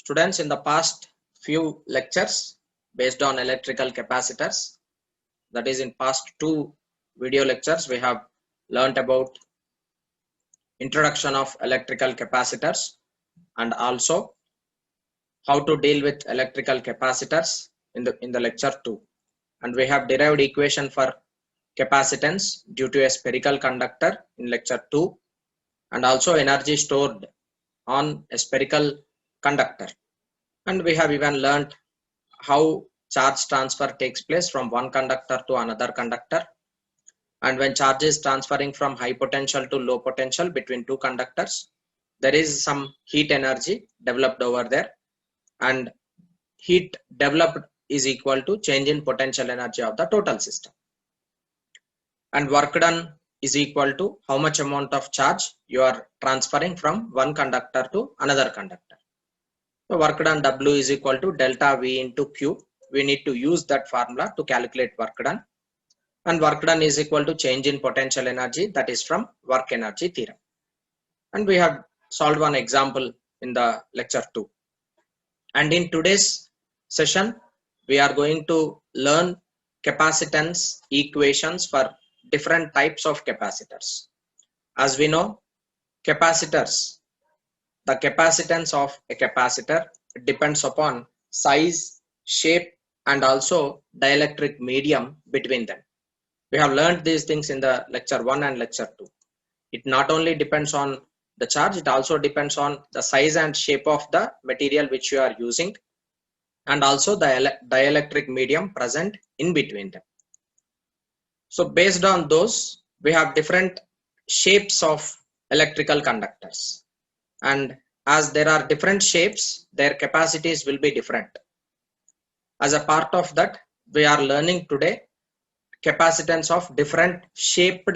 Students, in the past few lectures based on electrical capacitors, that is in past two video lectures, we have learnt about introduction of electrical capacitors and also how to deal with electrical capacitors in the lecture 2. And we have derived equation for capacitance due to a spherical conductor in lecture 2, and also energy stored on a spherical conductor. And we have even learnt how charge transfer takes place from one conductor to another conductor, and when charge is transferring from high potential to low potential between two conductors, there is some heat energy developed over there, and heat developed is equal to change in potential energy of the total system, and work done is equal to how much amount of charge you are transferring from one conductor to another conductor. So work done W is equal to delta V into Q. We need to use that formula to calculate work done, and work done is equal to change in potential energy, that is from work energy theorem. And we have solved one example in the lecture 2. And in today's session, we are going to learn capacitance equations for different types of capacitors. As we know, capacitors, the capacitance of a capacitor depends upon size, shape, and also dielectric medium between them. We have learned these things in the lecture 1 and lecture 2. It not only depends on the charge, it also depends on the size and shape of the material which you are using, and also the dielectric medium present in between them. So based on those, we have different shapes of electrical conductors, and as there are different shapes, their capacities will be different. As a part of that, we are learning today capacitance of different shaped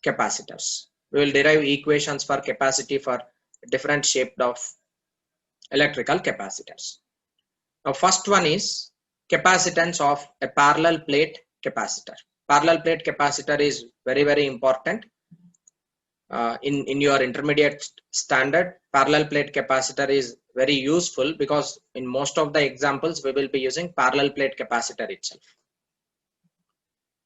capacitors. We will derive equations for capacity for different shaped of electrical capacitors. Now first one is capacitance of a parallel plate capacitor. Parallel plate capacitor is very important. In your intermediate standard, parallel plate capacitor is very useful because in most of the examples we will be using parallel plate capacitor itself.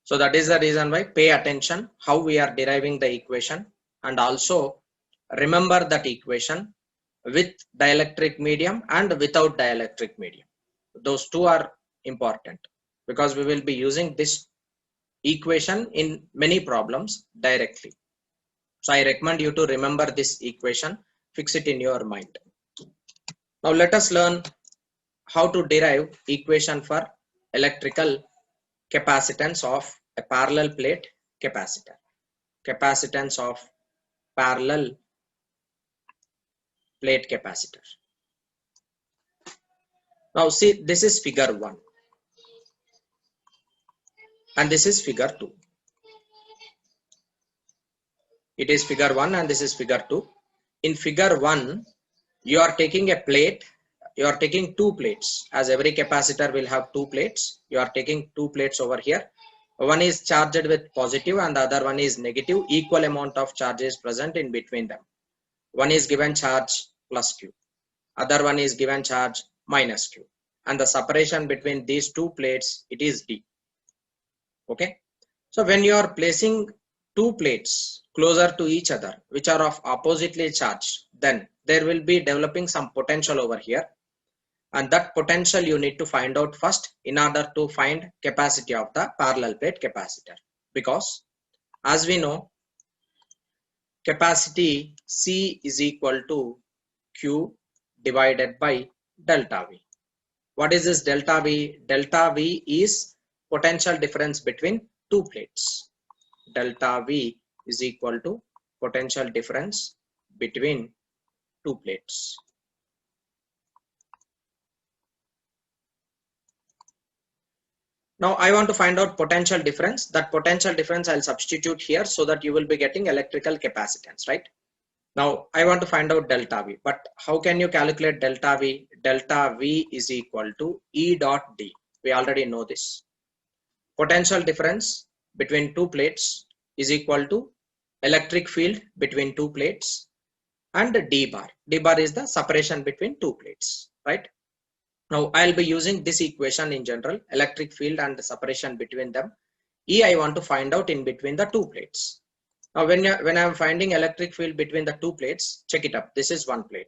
So that is the reason why pay attention how we are deriving the equation, and also remember that equation with dielectric medium and without dielectric medium. Those two are important because we will be using this equation in many problems directly. So I recommend you to remember this equation, fix it in your mind. Now let us learn how to derive equation for electrical capacitance of a parallel plate capacitor. Capacitance of parallel plate capacitor. Now see, this is figure 1 and this is figure 2. It is figure 1 and this is figure 2. In figure 1, you are taking a plate, you are taking two plates, as every capacitor will have two plates. You are taking two plates over here. One is charged with positive and the other one is negative. Equal amount of charge is present in between them. One is given charge plus Q, other one is given charge minus Q, and the separation between these two plates, it is D. Okay, so when you are placing two plates closer to each other which are of oppositely charged, then there will be developing some potential over here, and that potential you need to find out first in order to find capacity of the parallel plate capacitor, because as we know, capacity C is equal to Q divided by delta V. What is this delta V? Delta V is potential difference between two plates. Delta V is equal to potential difference between two plates. Now I want to find out potential difference. That potential difference I'll substitute here so that you will be getting electrical capacitance, right? Now I want to find out delta V, but how can you calculate delta V? Delta V is equal to E dot D. We already know this. Potential difference between two plates is equal to electric field between two plates and D bar. D bar is the separation between two plates. right? Now I'll be using this equation in general, electric field and the separation between them. E I want to find out in between the two plates. Now when I'm finding electric field between the two plates, check it up. This is one plate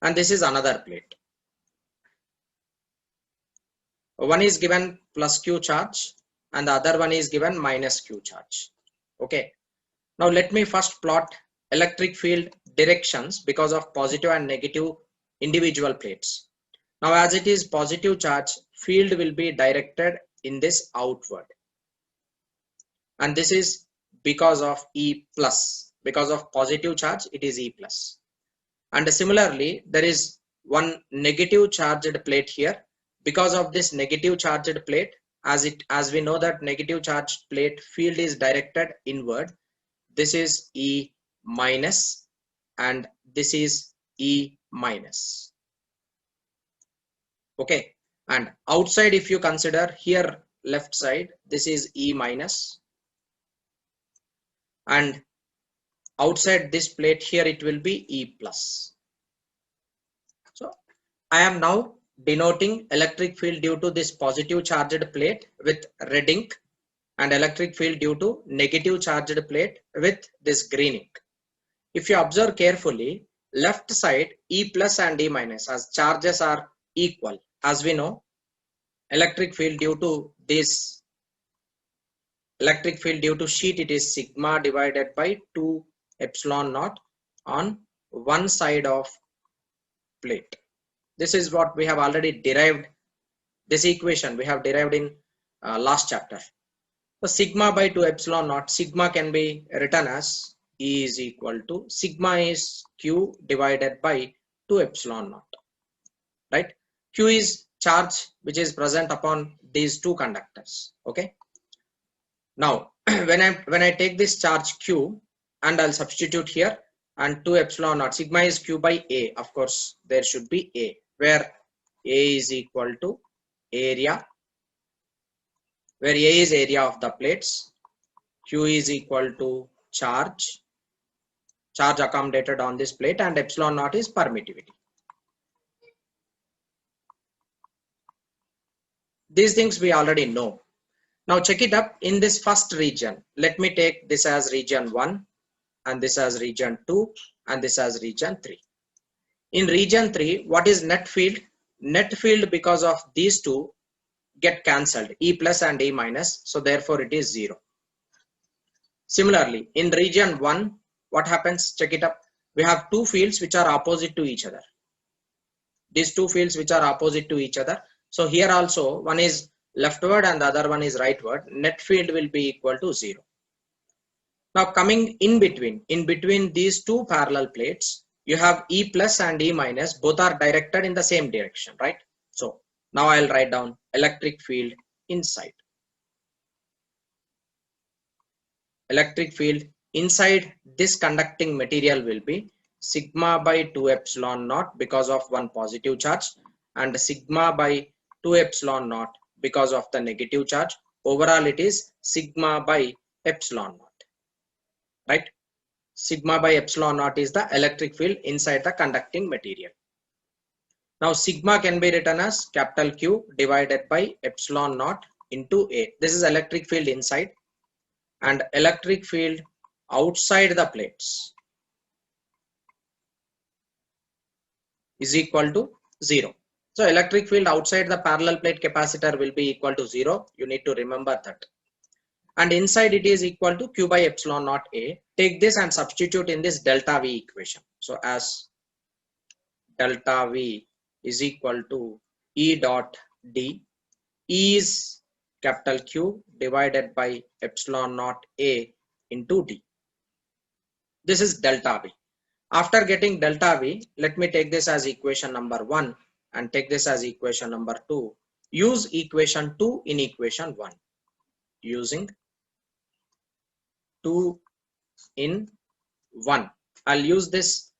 and this is another plate. One is given plus Q charge and the other one is given minus Q charge. Okay. Now let me first plot electric field directions because of positive and negative individual plates. Now as it is positive charge, field will be directed in this outward. And this is because of E plus. Because of positive charge, it is E plus. And similarly, there is one negative charged plate here. Because of this negative charged plate, as we know that negative charged plate field is directed inward, this is E minus and this is E minus. Okay, and outside if you consider here left side, this is E minus and outside this plate here it will be E plus. So I am now denoting electric field due to this positive charged plate with red ink and electric field due to negative charged plate with this green ink. If you observe carefully, left side E plus and E minus as charges are equal. As we know, electric field due to this electric field due to sheet, it is sigma divided by 2 epsilon naught on one side of plate. This is what we have already derived. This equation we have derived in last chapter. So sigma by 2 epsilon naught, sigma can be written as E is equal to sigma is Q divided by 2 epsilon naught, right? Q is charge which is present upon these two conductors. Okay. Now when I take this charge Q and I'll substitute here and 2 epsilon naught, sigma is Q by A. Of course, there should be A, where A is equal to area, where A is area of the plates, Q is equal to charge accommodated on this plate, and epsilon naught is permittivity. These things we already know. Now check it up in this first region. Let me take this as region 1 and this as region 2 and this as region 3. In region 3, what is net field? Net field because of these two get cancelled, E plus and E minus, so therefore it is 0. Similarly, in region 1, what happens? Check it up. We have two fields which are opposite to each other. These two fields which are opposite to each other. So here also one is leftward and the other one is rightward. Net field will be equal to 0. Now coming in between these two parallel plates, you have E plus and E minus, both are directed in the same direction, right? So now I'll write down electric field inside. Electric field inside this conducting material will be sigma by 2 epsilon naught because of one positive charge and sigma by 2 epsilon naught because of the negative charge. Overall it is sigma by epsilon naught, right? Sigma by epsilon naught is the electric field inside the conducting material. Now sigma can be written as capital Q divided by epsilon naught into A. This is electric field inside, and electric field outside the plates is equal to 0. So electric field outside the parallel plate capacitor will be equal to 0. You need to remember that. And inside it is equal to Q by epsilon naught A. Take this and substitute in this delta V equation. So as delta V is equal to E dot D. E is capital Q divided by epsilon naught A into D. This is delta V. After getting delta V, let me take this as equation number 1 and take this as equation number 2. Use equation 2 in equation 1. Using 2 in 1. I'll use this.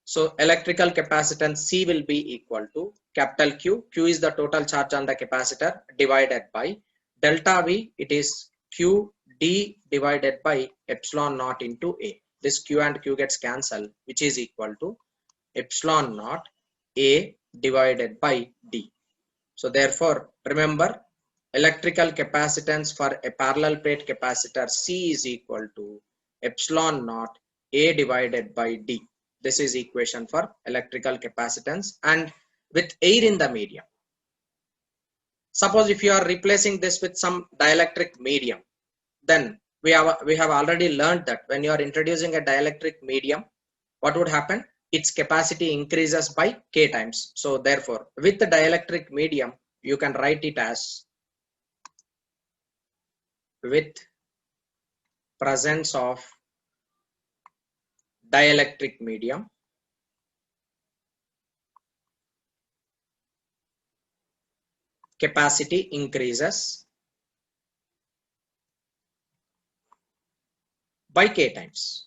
So electrical capacitance C will be equal to capital Q. Q is the total charge on the capacitor divided by delta V. It is Q D divided by epsilon naught into A. This Q and Q gets cancelled, which is equal to epsilon naught A divided by D. So therefore, remember, electrical capacitance for a parallel plate capacitor C is equal to epsilon naught A divided by D. This is equation for electrical capacitance and with air in the medium. Suppose if you are replacing this with some dielectric medium, then we have already learned that when you are introducing a dielectric medium, what would happen? Its capacity increases by K times. So therefore, with the dielectric medium, you can write it as with presence of dielectric medium, capacity increases by K times,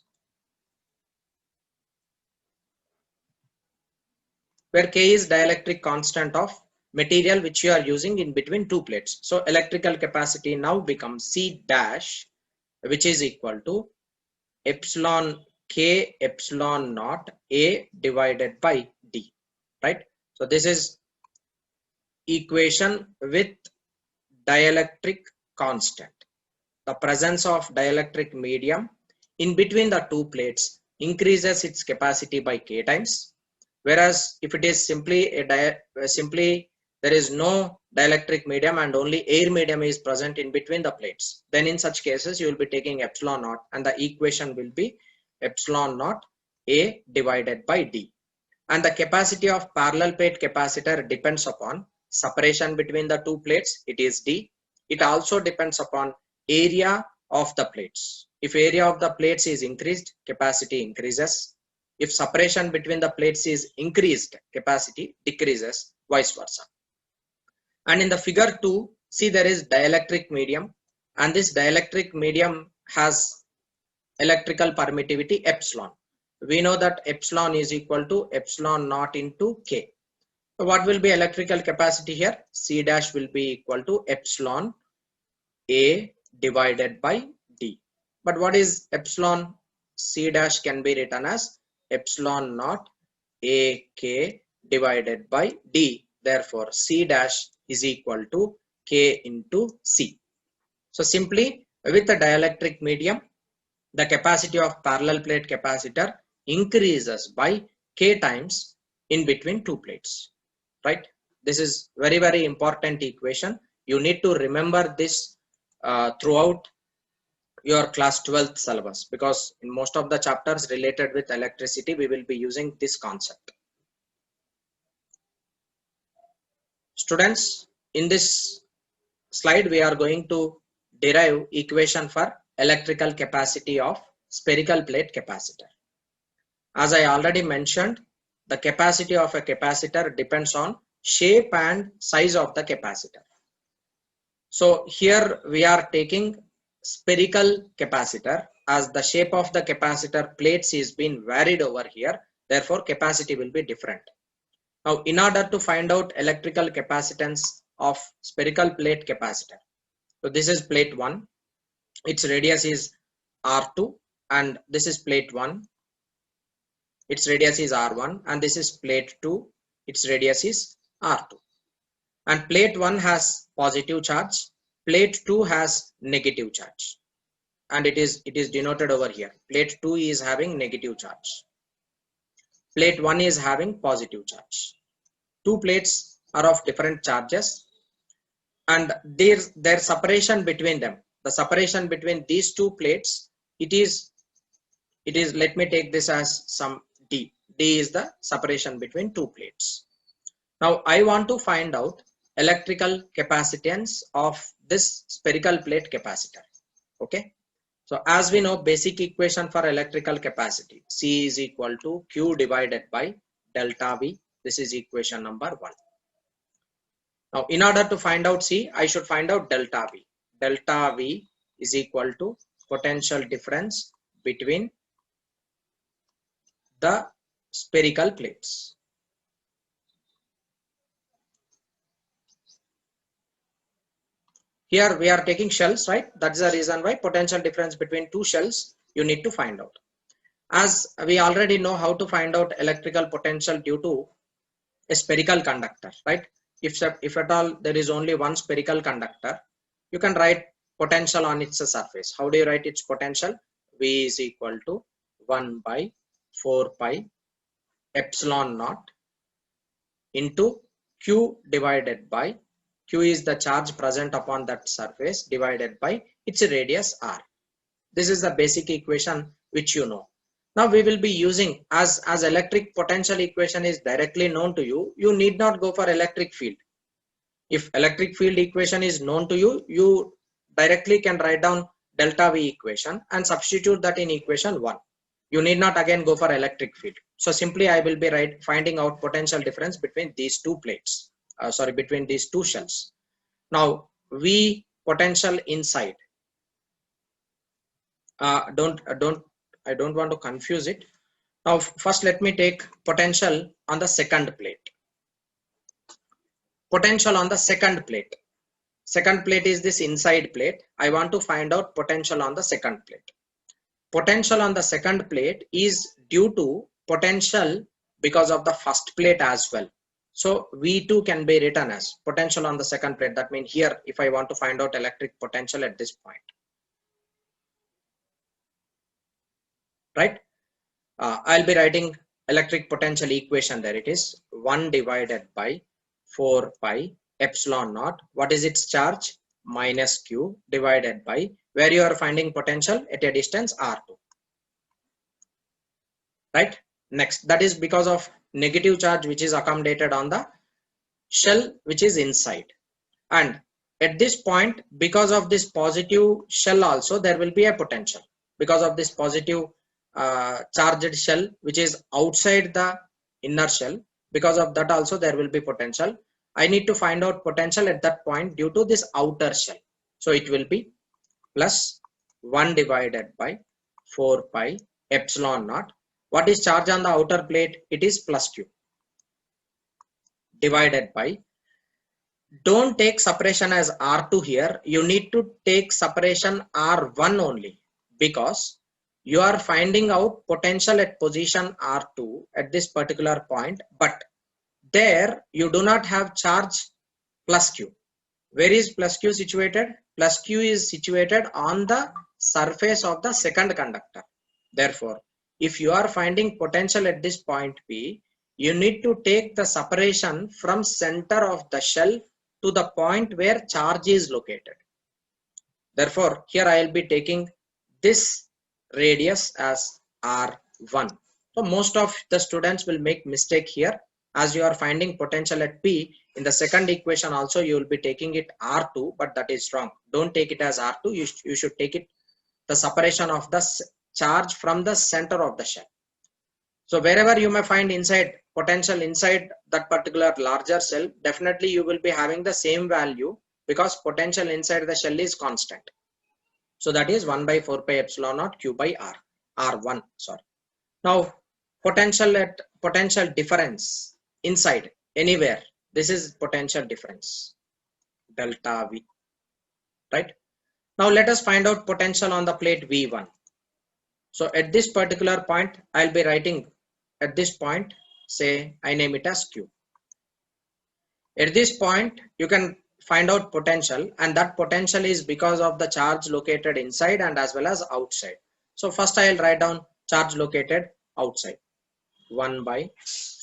where K is dielectric constant of material which you are using in between two plates. So electrical capacity now becomes C dash, which is equal to epsilon K epsilon naught A divided by D, right? So this is equation with dielectric constant. The presence of dielectric medium in between the two plates increases its capacity by K times, whereas if it is simply there is no dielectric medium and only air medium is present in between the plates, then in such cases you will be taking epsilon naught and the equation will be epsilon naught A divided by D. And the capacity of parallel plate capacitor depends upon separation between the two plates, it is D. It also depends upon area of the plates. If area of the plates is increased, capacity increases. If separation between the plates is increased, capacity decreases, vice versa. And in the figure 2, see there is dielectric medium, and this dielectric medium has electrical permittivity epsilon. We know that epsilon is equal to epsilon naught into K. So what will be electrical capacity here? C dash will be equal to epsilon A divided by D. But what is epsilon? C dash can be written as epsilon naught AK divided by D. Therefore, C dash is equal to K into C. So simply with the dielectric medium, the capacity of parallel plate capacitor increases by K times in between two plates, right? This is very, very important equation. You need to remember this throughout your class 12th syllabus, because in most of the chapters related with electricity, we will be using this concept. Students, in this slide, we are going to derive equation for electrical capacity of spherical plate capacitor. As I already mentioned, the capacity of a capacitor depends on shape and size of the capacitor. So here we are taking spherical capacitor, as the shape of the capacitor plates is being varied over here. Therefore, capacity will be different. Now, in order to find out electrical capacitance of spherical plate capacitor, so this is plate 1, its radius is R2, and this is plate 1, its radius is R1, and this is plate 2, its radius is R2. And plate 1 has positive charge, plate 2 has negative charge, and it is denoted over here. Plate 2 is having negative charge, plate 1 is having positive charge. Two plates are of different charges, and their separation between them, the separation between these two plates, it is let me take this as some D. D is the separation between two plates. Now I want to find out electrical capacitance of this spherical plate capacitor. Okay, so as we know, basic equation for electrical capacity, C is equal to Q divided by delta V. This is equation number 1. Now in order to find out C, I should find out delta V. Delta V is equal to potential difference between the spherical plates. Here we are taking shells, right? That's the reason why potential difference between two shells you need to find out. as we already know how to find out electrical potential due to a spherical conductor, right? If at all there is only one spherical conductor, you can write potential on its surface. How do you write its potential? V is equal to 1 by 4 pi epsilon naught into Q divided by, Q is the charge present upon that surface, divided by its radius r. This is the basic equation which you know. Now we will be using, as electric potential equation is directly known to you, you need not go for electric field. If electric field equation is known to you, you directly can write down delta V equation and substitute that in equation 1. You need not again go for electric field. So simply I will be finding out potential difference between these two plates, between these two shells. Now V potential inside. I don't want to confuse it. Now first let me take potential on the second plate. Potential on the second plate. Second plate is this inside plate. I want to find out potential on the second plate. Potential on the second plate is due to potential because of the first plate as well. So V2 can be written as potential on the second plate. That means here, if I want to find out electric potential at this point, right? I'll be writing electric potential equation. There it is, 1 divided by 4 pi epsilon naught. What is its charge? Minus Q divided by where you are finding potential at a distance R2. Right? Next, that is because of negative charge which is accommodated on the shell which is inside. And at this point, because of this positive shell also, there will be a potential. Because of this positive charged shell which is outside the inner shell, because of that also there will be potential. I need to find out potential at that point due to this outer shell. So it will be plus 1 divided by 4 pi epsilon naught. What is charge on the outer plate? It is plus Q divided by, don't take separation as R2 here. You need to take separation R1 only, because you are finding out potential at position R2 at this particular point, but there you do not have charge plus Q. Where is plus Q situated? Plus Q is situated on the surface of the second conductor. Therefore, if you are finding potential at this point P, you need to take the separation from center of the shell to the point where charge is located. Therefore, here I will be taking this radius as R1. So most of the students will make mistake here, as you are finding potential at P. In the second equation also you will be taking it R2, but that is wrong. Don't take it as R2. You should take it the separation of the charge from the center of the shell. So wherever you may find inside potential inside that particular larger shell, definitely you will be having the same value, because potential inside the shell is constant. So that is 1 by 4 pi epsilon naught Q by R, R1, sorry. Now potential difference inside anywhere, this is potential difference, delta V, right? Now let us find out potential on the plate V1. So at this particular point, I'll be writing at this point, say I name it as Q. At this point, you can find out potential, and that potential is because of the charge located inside and as well as outside. So first I'll write down charge located outside, 1 by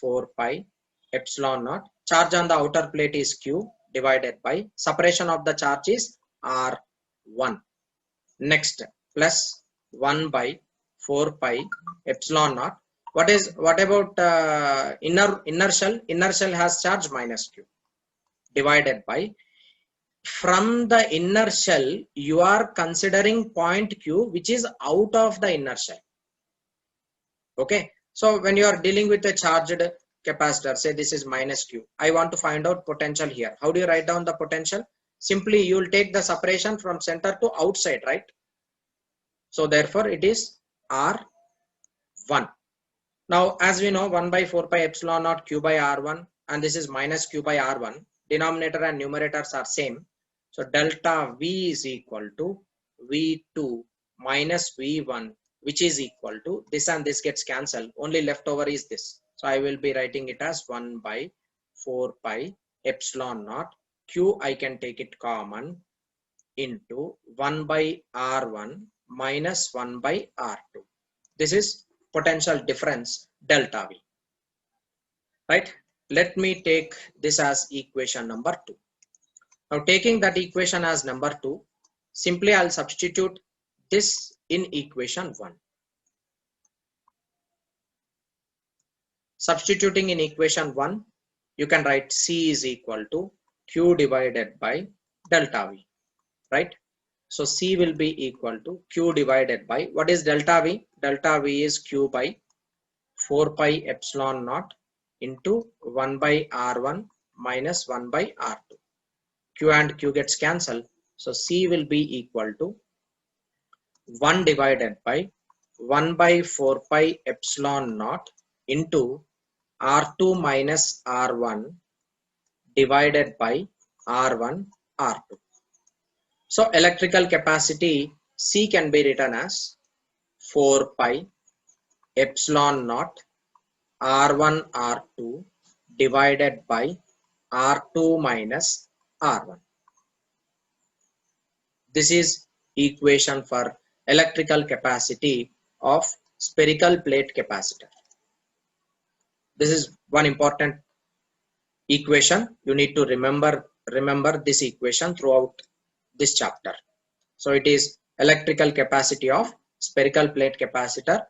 4 pi epsilon naught. Charge on the outer plate is Q divided by separation of the charge is R1. Next, plus 1 by 4 pi epsilon naught. What about inner shell? Inner shell has charge minus Q divided by, from the inner shell you are considering point Q which is out of the inner shell. Okay, so when you are dealing with a charged capacitor, say this is minus Q, I want to find out potential here. How do you write down the potential? Simply you will take the separation from center to outside, right? So therefore it is R1. Now as we know, 1 by 4 pi epsilon naught Q by R1, and this is minus Q by R1. Denominator and numerators are same. So delta V is equal to V2 minus V1 which is equal to this, and this gets cancelled. Only left over is this. So I will be writing it as 1 by 4 pi epsilon naught. Q I can take it common into 1 by R1 minus 1 by R2. This is potential difference delta V. Right? Let me take this as equation number 2. Now taking that equation as number 2, simply I'll substitute this in equation 1. Substituting in equation 1, you can write C is equal to Q divided by delta V, right? So C will be equal to Q divided by, what is delta V? Delta V is Q by 4 pi epsilon naught into 1 by R1 minus 1 by R2. Q and Q gets cancelled. So C will be equal to 1 divided by 1 by 4 pi epsilon naught into R2 minus R1 divided by R1 R2. So electrical capacity C can be written as 4 pi epsilon naught R1 R2 divided by R2 minus R1. This is equation for electrical capacity of spherical plate capacitor. This is one important equation. You need to remember this equation throughout this chapter. So it is electrical capacity of spherical plate capacitor.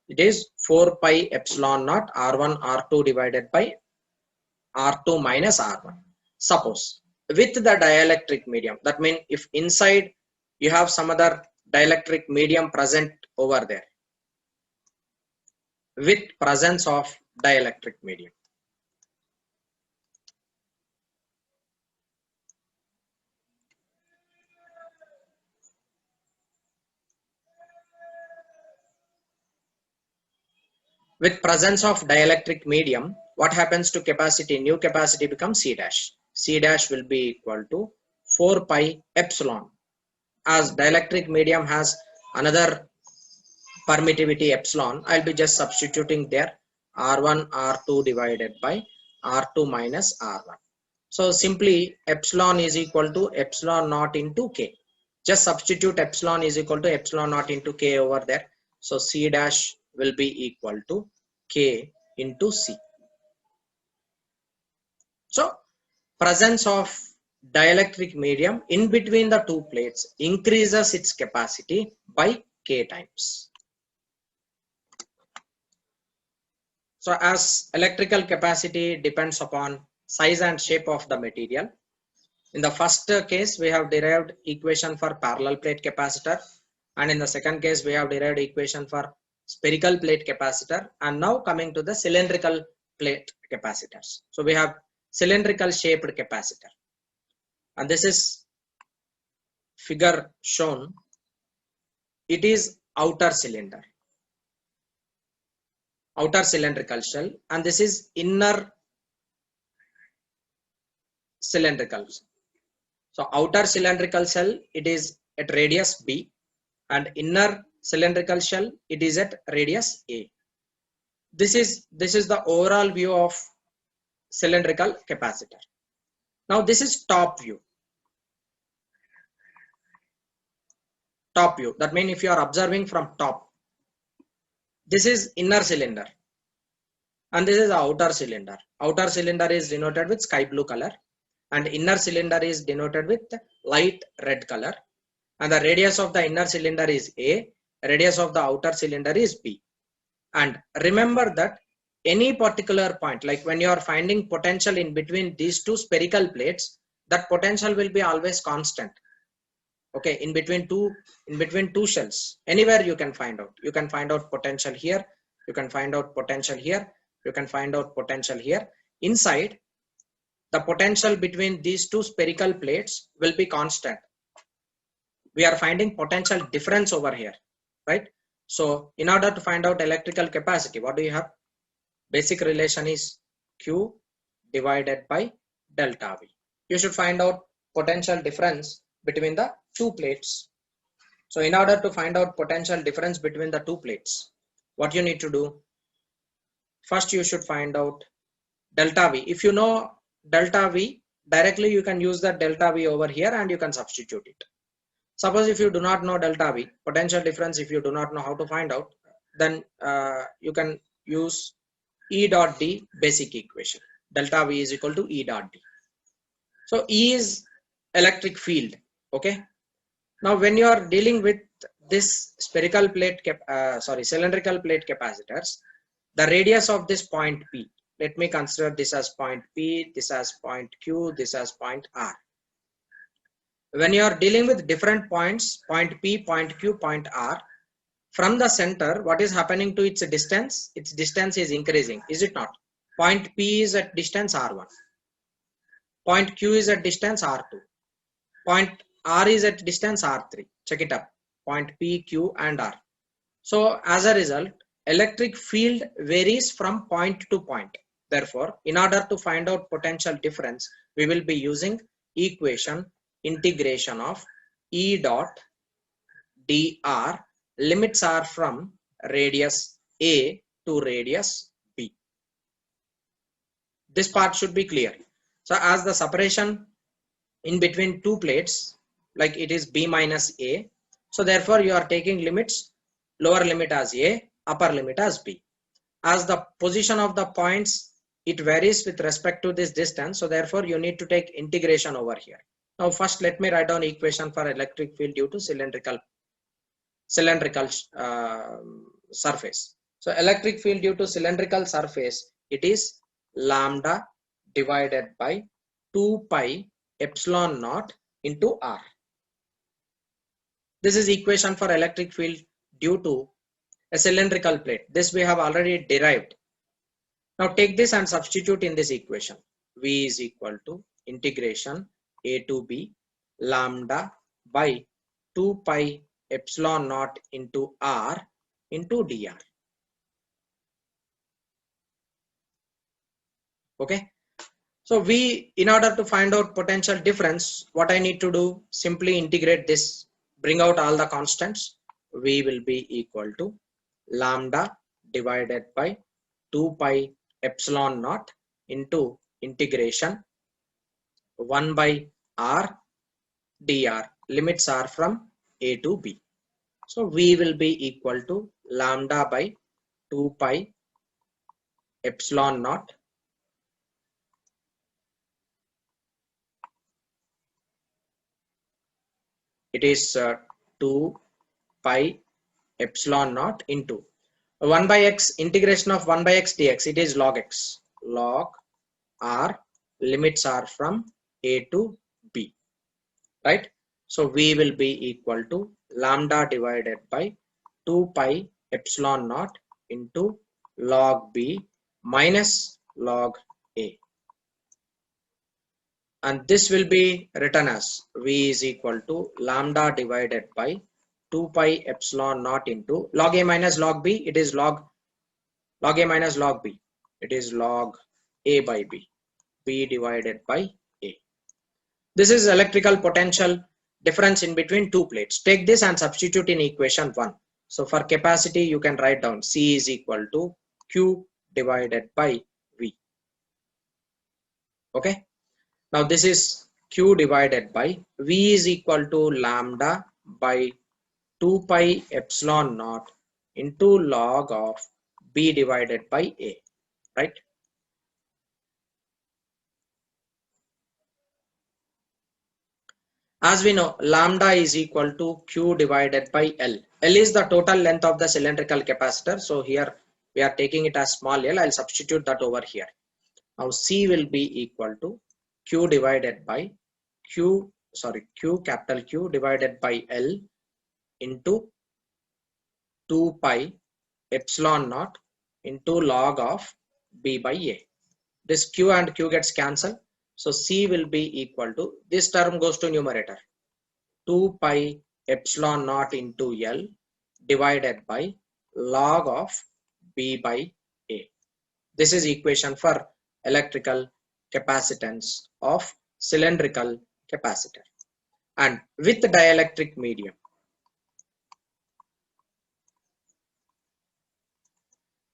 It is 4 pi epsilon naught R1 R2 divided by R2 minus R1. Suppose with the dielectric medium, that means if inside you have some other dielectric medium present over there, with presence of dielectric medium. With presence of dielectric medium, what happens to capacity? New capacity becomes C dash. C dash will be equal to 4 pi epsilon. As dielectric medium has another permittivity epsilon, I'll be just substituting there R1 R2 divided by R2 minus R1. So simply epsilon is equal to epsilon naught into K. Just substitute epsilon is equal to epsilon naught into K over there. So C dash will be equal to K into C. So presence of dielectric medium in between the two plates increases its capacity by K times. So as electrical capacity depends upon size and shape of the material, in the first case we have derived equation for parallel plate capacitor, and in the second case we have derived equation for spherical plate capacitor, and now coming to the cylindrical plate capacitors. So we have cylindrical shaped capacitor, and this is figure shown. It is outer cylindrical shell, and this is inner cylindrical. So outer cylindrical shell, it is at radius B, and inner cylindrical shell, it is at radius A. This is the overall view of cylindrical capacitor. Now this is top view. Top view. That means if you are observing from top, this is inner cylinder, and this is outer cylinder. Outer cylinder is denoted with sky blue color, and inner cylinder is denoted with light red color. And the radius of the inner cylinder is A, radius of the outer cylinder is B. And remember that any particular point, like when you are finding potential in between these two spherical plates, that potential will be always constant. Okay, in between two shells, anywhere you can find out. You can find out potential here, you can find out potential here, you can find out potential here. Inside, the potential between these two spherical plates will be constant. We are finding potential difference over here, right? So in order to find out electrical capacity, what do you have? Basic relation is Q divided by delta V. You should find out potential difference between the two plates. So in order to find out potential difference between the two plates, what you need to do, first you should find out delta V. If you know delta V, directly you can use that delta V over here and you can substitute it. Suppose if you do not know delta V, potential difference, if you do not know how to find out, then you can use E dot D basic equation. Delta V is equal to E dot D. So E is electric field. Okay. Now when you are dealing with this spherical plate, cylindrical plate capacitors, the radius of this point P, let me consider this as point P, this as point Q, this as point R. When you are dealing with different points, point P, point Q, point R, from the center, what is happening to its distance? Its distance is increasing, is it not? Point P is at distance R1. Point Q is at distance R2. Point R is at distance R3. Check it up. Point P, Q and R. So as a result, electric field varies from point to point. Therefore, in order to find out potential difference, we will be using equation integration of E dot dr. Limits are from radius A to radius B. This part should be clear. So as the separation in between two plates, like it is B minus A, so therefore you are taking limits, lower limit as A, upper limit as B. As the position of the points, it varies with respect to this distance, so therefore you need to take integration over here. Now first let me write down equation for electric field due to cylindrical surface. So electric field due to cylindrical surface, it is lambda divided by 2 pi epsilon naught into R. This is equation for electric field due to a cylindrical plate. This we have already derived. Now take this and substitute in this equation. V is equal to integration A to B lambda by 2 pi epsilon naught into R into dr. Okay. So in order to find out potential difference, what I need to do, simply integrate this, bring out all the constants. V will be equal to lambda divided by 2 pi epsilon naught into integration 1 by R dr. Limits are from A to B. So V will be equal to lambda by 2 pi epsilon naught it is 2 pi epsilon naught into 1 by x, integration of 1 by x dx, it is log x, log R. Limits are from A to B, right? So V will be equal to lambda divided by 2 pi epsilon naught into log B minus log A. And this will be written as V is equal to lambda divided by 2 pi epsilon naught into log A minus log B. It is log A minus log B. It is log A by B. B divided by A. This is electrical potential difference in between two plates. Take this and substitute in equation 1. So for capacity, you can write down C is equal to Q divided by V. Okay. Now this is Q divided by V is equal to lambda by 2 pi epsilon naught into log of B divided by A, right? As we know, lambda is equal to Q divided by L. L is the total length of the cylindrical capacitor. So here we are taking it as small l. I'll substitute that over here. Now C will be equal to Q divided by Q capital Q divided by L into 2 pi epsilon naught into log of B by A. This Q and Q gets cancelled. So C will be equal to, this term goes to numerator, 2 pi epsilon naught into L divided by log of B by A. This is equation for electrical capacitance of cylindrical capacitor. And with dielectric medium,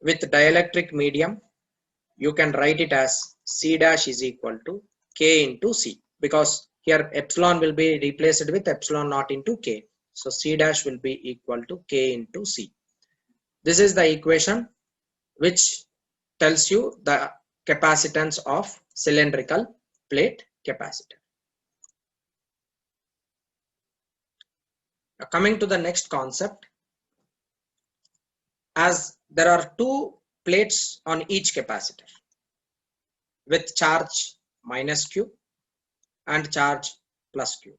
with dielectric medium, you can write it as C dash is equal to K into C, because here epsilon will be replaced with epsilon naught into K. So C dash will be equal to K into C. This is the equation which tells you the capacitance of cylindrical plate capacitor. Now coming to the next concept, as there are two plates on each capacitor with charge minus Q and charge plus Q.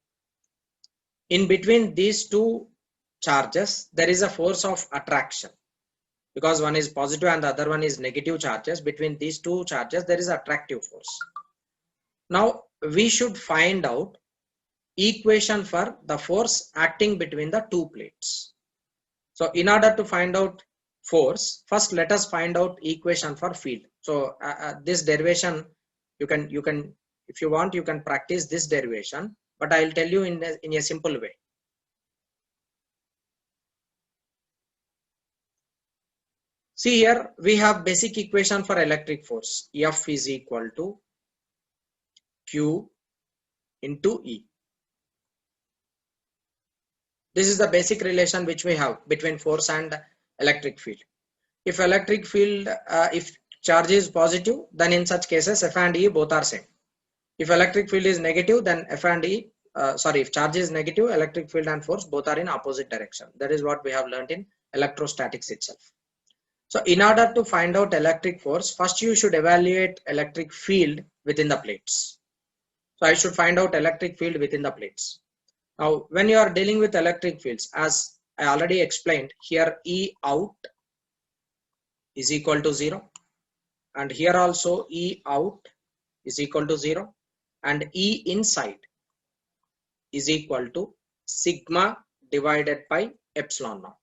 In between these two charges, there is a force of attraction, because one is positive and the other one is negative charges. Between these two charges, there is attractive force. Now we should find out equation for the force acting between the two plates. So in order to find out force, first let us find out equation for field. So this derivation, you can if you want, you can practice this derivation, but I will tell you in a simple way. See, here we have basic equation for electric force. F is equal to Q into E. This is the basic relation which we have between force and electric field. If electric field, if charge is positive, then in such cases F and E both are same. If electric field is negative, then F and E, if charge is negative, electric field and force both are in opposite direction. That is what we have learned in electrostatics itself. So in order to find out electric force, first you should evaluate electric field within the plates. So I should find out electric field within the plates. Now when you are dealing with electric fields, as I already explained, here E out is equal to 0, and here also E out is equal to 0, and E inside is equal to sigma divided by epsilon naught.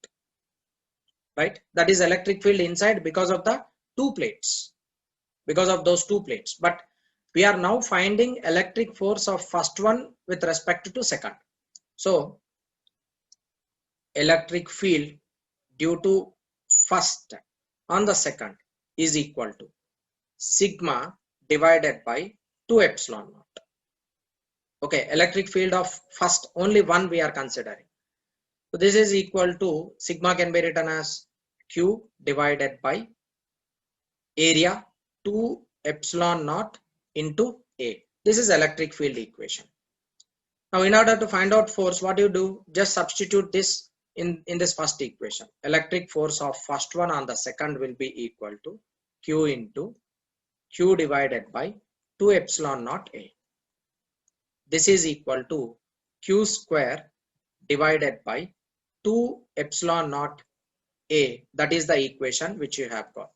Right? That is electric field inside because of the two plates, because of those two plates. But we are now finding electric force of first one with respect to second. So electric field due to first on the second is equal to sigma divided by 2 epsilon naught. Okay, electric field of first, only one we are considering. So this is equal to, sigma can be written as Q divided by area 2 epsilon naught into A. This is electric field equation. Now in order to find out force, what you do? Just substitute this in this first equation. Electric force of first one on the second will be equal to Q into Q divided by 2 epsilon naught A. This is equal to Q square divided by 2 epsilon naught A. That is the equation which you have got.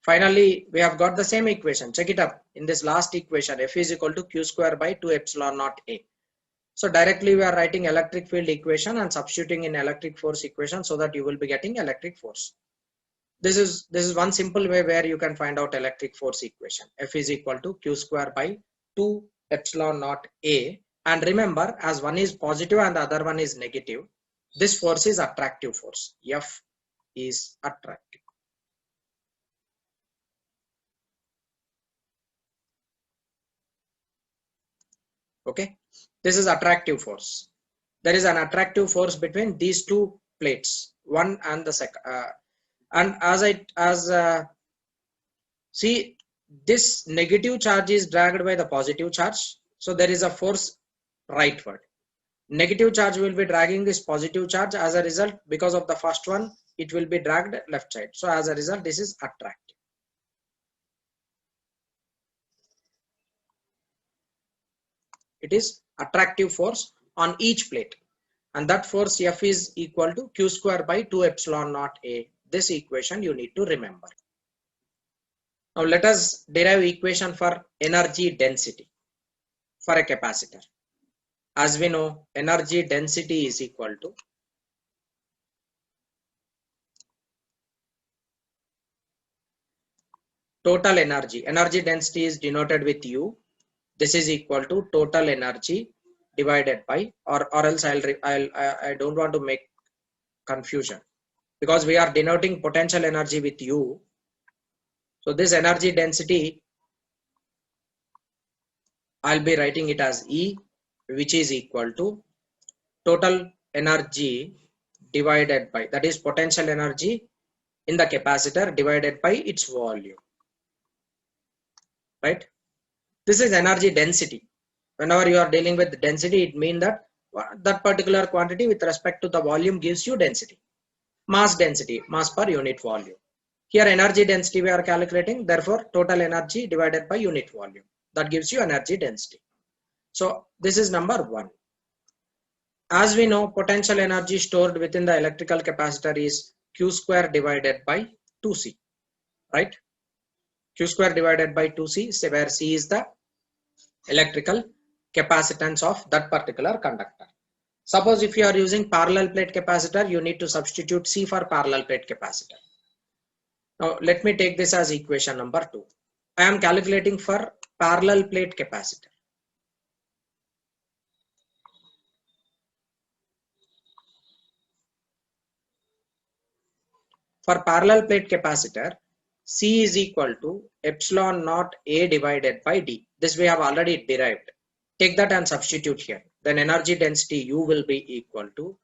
Finally, we have got the same equation. Check it up. In this last equation, F is equal to Q square by 2 epsilon naught A. So directly we are writing electric field equation and substituting in electric force equation, so that you will be getting electric force. This is one simple way where you can find out electric force equation. F is equal to Q square by 2 epsilon naught A. And remember, as one is positive and the other one is negative, this force is attractive force. F is attractive. Okay, this is attractive force. There is an attractive force between these two plates, one and the second. And see, this negative charge is dragged by the positive charge, so there is a force rightward. Negative charge will be dragging this positive charge. As a result, because of the first one, it will be dragged left side. So as a result, this is attractive. It is attractive force on each plate, and that force F is equal to Q square by 2 epsilon naught A. This equation you need to remember. Now let us derive equation for energy density for a capacitor. As we know, energy density is equal to total energy. Energy density is denoted with U. This is equal to total energy divided by, or else I don't want to make confusion. because we are denoting potential energy with U. So this energy density, I'll be writing it as E, which is equal to total energy divided by, that is potential energy in the capacitor divided by its volume, right? This is energy density. Whenever you are dealing with density, it means that that particular quantity with respect to the volume gives you density. Mass density, mass per unit volume. Here energy density we are calculating, therefore total energy divided by unit volume. That gives you energy density. So this is number 1. As we know, potential energy stored within the electrical capacitor is Q square divided by 2C, right? Q square divided by 2C, where C is the electrical capacitance of that particular conductor. Suppose if you are using parallel plate capacitor, you need to substitute C for parallel plate capacitor. Now let me take this as equation number 2. I am calculating for parallel plate capacitor. For parallel plate capacitor, C is equal to epsilon naught A divided by D. This we have already derived. Take that and substitute here. Then energy density U will be equal to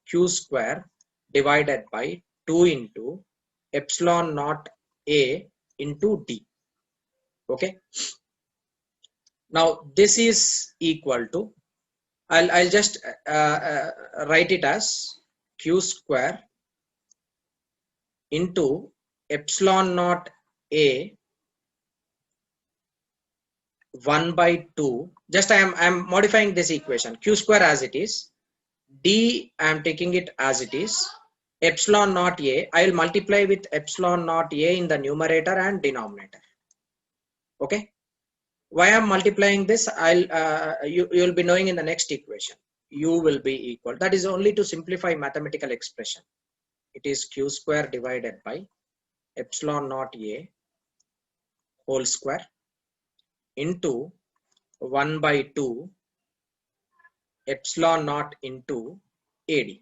Q square divided by 2 into epsilon naught A into D. Okay. Now this is equal to, I'll just write it as Q square into epsilon naught A 1 by 2. Just I am modifying this equation. Q square as it is, D I am taking it as it is, epsilon naught A, I will multiply with epsilon naught A in the numerator and denominator. Okay. Why I am multiplying this, you will be knowing in the next equation. U will be equal, that is only to simplify mathematical expression. It is Q square divided by epsilon naught A whole square into 1 by 2 epsilon naught into AD,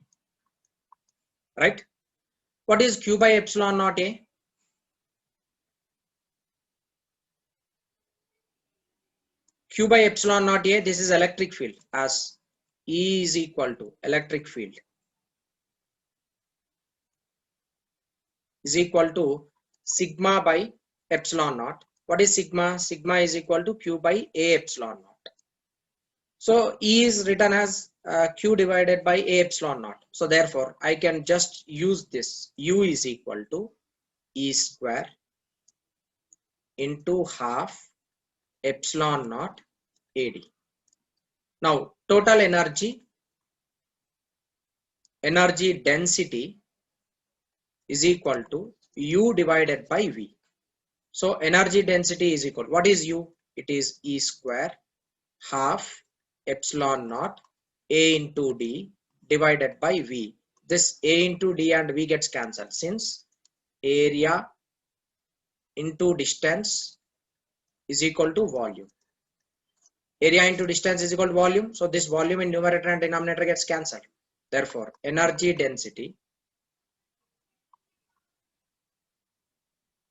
right? What is Q by epsilon naught A? Q by epsilon naught A, this is electric field, as E is equal to electric field is equal to sigma by epsilon naught. What is sigma? Sigma is equal to Q by A epsilon naught. So E is written as Q divided by A epsilon naught. So therefore I can just use this. U is equal to E square into half epsilon naught AD. Now total energy density is equal to U divided by V. So energy density is equal, what is U? It is E square half epsilon naught A into D divided by V. This A into D and V gets cancelled, since area into distance is equal to volume. Area into distance is equal to volume. So this volume in numerator and denominator gets cancelled. Therefore energy density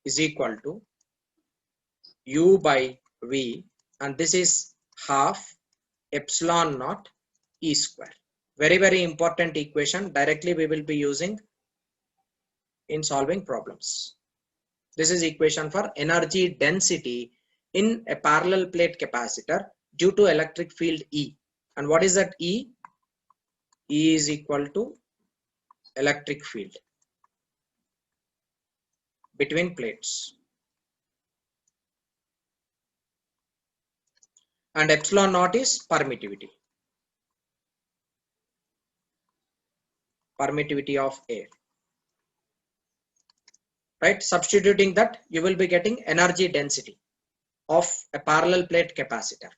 is equal to U by V, and this is half epsilon naught E square. Very, very important equation. Directly we will be using in solving problems. This is equation for energy density in a parallel plate capacitor due to electric field E. And what is that E? E is equal to electric field between plates. And epsilon naught is permittivity. Permittivity of air. Right? Substituting that, you will be getting energy density of a parallel plate capacitor.